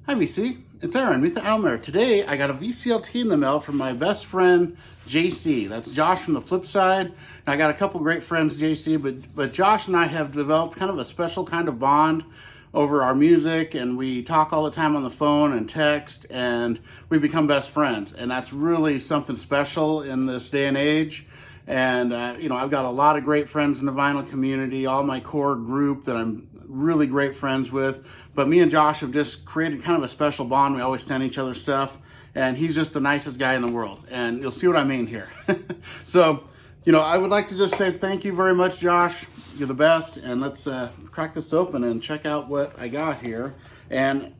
Hi VC, it's Aaron with Almer. Today I got a VCLT in the mail from my best friend JC. That's Josh from the flip side. And I got a couple great friends, JC, but Josh and I have developed kind of a special kind of bond over our music, and we talk all the time on the phone and text, and we become best friends. And that's really something special in this day and age. And I've got a lot of great friends in the vinyl community, all my core group that I'm really great friends with. But me and Josh have just created kind of a special bond. We always send each other stuff, and he's just the nicest guy in the world. And you'll see what I mean here. So, I would like to just say thank you very much, Josh. You're the best. And let's crack this open and check out what I got here. And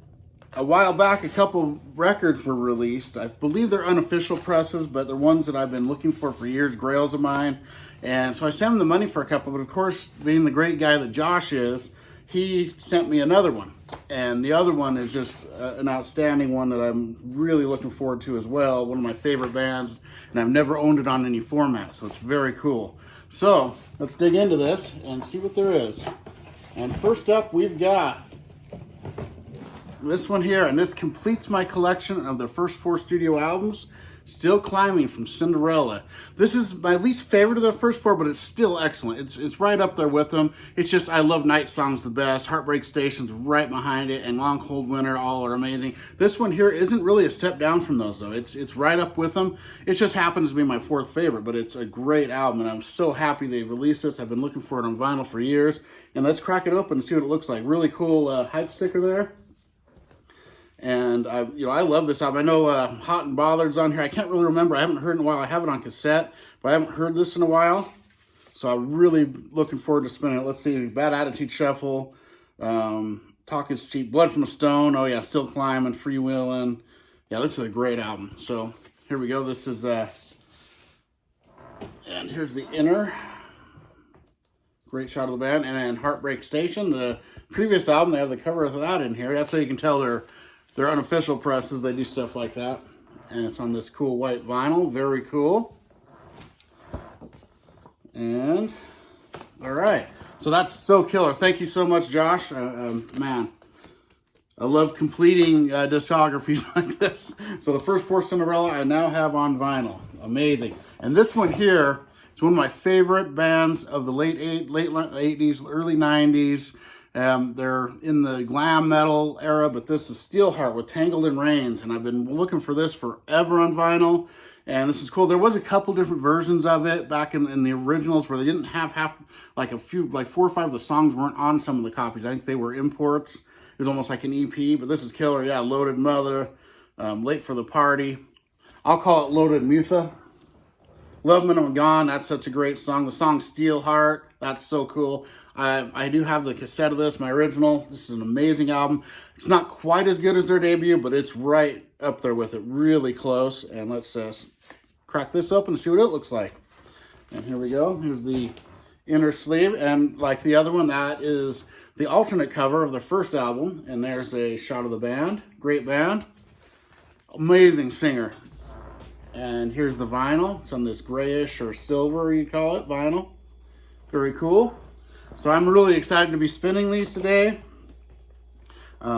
a while back, a couple records were released. I believe they're unofficial presses, but they're ones that I've been looking for years, Grails of mine. And so I sent him the money for a couple, but of course, being the great guy that Josh is, he sent me another one. And the other one is just an outstanding one that I'm really looking forward to as well. One of my favorite bands, and I've never owned it on any format, so it's very cool. So let's dig into this and see what there is. And first up, we've got this one here, and this completes my collection of the first 4 studio albums. Still Climbing from Cinderella. This is my least favorite of the first 4, but it's still excellent. It's right up there with them. It's just, I love Night Songs the best. Heartbreak Station's right behind it, and Long Cold Winter, all are amazing. This one here isn't really a step down from those, though. It's right up with them. It just happens to be my 4th favorite, but it's a great album, and I'm so happy they released this. I've been looking for it on vinyl for years. And let's crack it open and see what it looks like. Really cool hype sticker there. And I love this album. I know Hot and Bothered's on here. I can't really remember. I haven't heard it in a while. I have it on cassette, but I haven't heard this in a while. So I'm really looking forward to spinning it. Let's see. Bad Attitude Shuffle. Talk is Cheap. Blood from a Stone. Oh yeah, Still Climbing. Freewheeling. Yeah, this is a great album. So here we go. This is and here's the inner. Great shot of the band. And then Heartbreak Station. The previous album, they have the cover of that in here. That's how you can tell they're unofficial presses. They do stuff like that. And it's on this cool white vinyl. Very cool. And, all right. So that's so killer. Thank you so much, Josh. Man, I love completing discographies like this. So the first 4 Cinderella I now have on vinyl. Amazing. And this one here is one of my favorite bands of the late 80s, early 90s. They're in the glam metal era, but this is Steelheart with Tangled in Rains, and I've been looking for this forever on vinyl, and this is cool. There was a couple different versions of it back in the originals where they didn't have 4 or 5 of the songs weren't on some of the copies. I think they were imports. It was almost like an EP, but this is killer. Yeah, Loaded Mother, Late for the Party. I'll call it Loaded Mutha. Love When I'm Gone, that's such a great song. The song Steelheart, that's so cool. I do have the cassette of this, my original. This is an amazing album. It's not quite as good as their debut, but it's right up there with it, really close. And let's crack this open and see what it looks like. And here we go. Here's the inner sleeve. And like the other one, that is the alternate cover of the first album. And there's a shot of the band. Great band. Amazing singer. And here's the vinyl. It's on this grayish or silver, you call it, vinyl. Very cool. So I'm really excited to be spinning these today.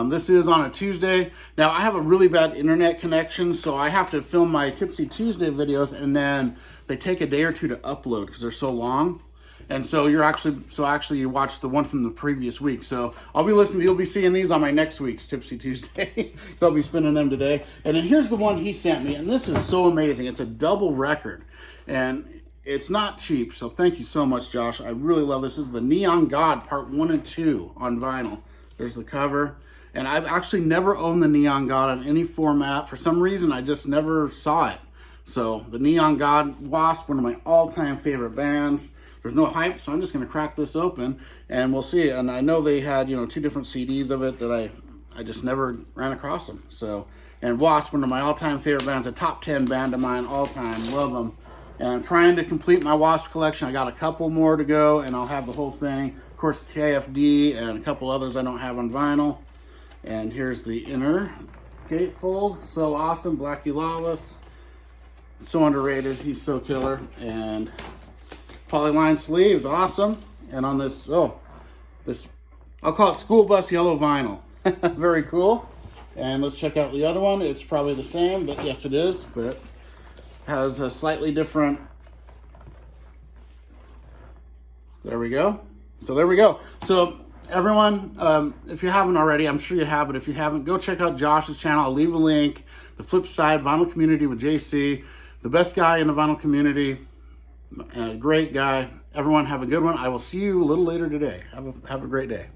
This is on a Tuesday. Now, I have a really bad internet connection, so I have to film my Tipsy Tuesday videos, and then they take a day or 2 to upload because they're so long. And so you watch the one from the previous week. So you'll be seeing these on my next week's Tipsy Tuesday. So I'll be spinning them today. And then here's the one he sent me, and this is so amazing. It's a double record, and it's not cheap. So thank you so much, Josh. I really love this. This is the Neon God Part 1 and 2 on vinyl. There's the cover. And I've actually never owned the Neon God on any format. For some reason, I just never saw it. So the Neon God, Wasp, one of my all-time favorite bands. There's no hype, so I'm just going to crack this open, and we'll see. And I know they had, 2 different CDs of it that I just never ran across them. So, and Wasp, one of my all-time favorite bands, a top 10 band of mine, all-time. Love them. And I'm trying to complete my Wasp collection. I got a couple more to go, and I'll have the whole thing. Of course, KFD and a couple others I don't have on vinyl. And here's the inner gatefold. So awesome. Blackie Lawless. So underrated. He's so killer. And polyline sleeves, awesome. And on this, I'll call it school bus yellow vinyl. Very cool. And let's check out the other one. It's probably the same, but yes, it is, but has a slightly different. There we go. So there we go. So everyone, if you haven't already, I'm sure you have, but if you haven't, go check out Josh's channel. I'll leave a link. The Flip Side Vinyl Community with JC, the best guy in the vinyl community, great guy. Everyone have a good one. I will see you a little later today. Have a great day.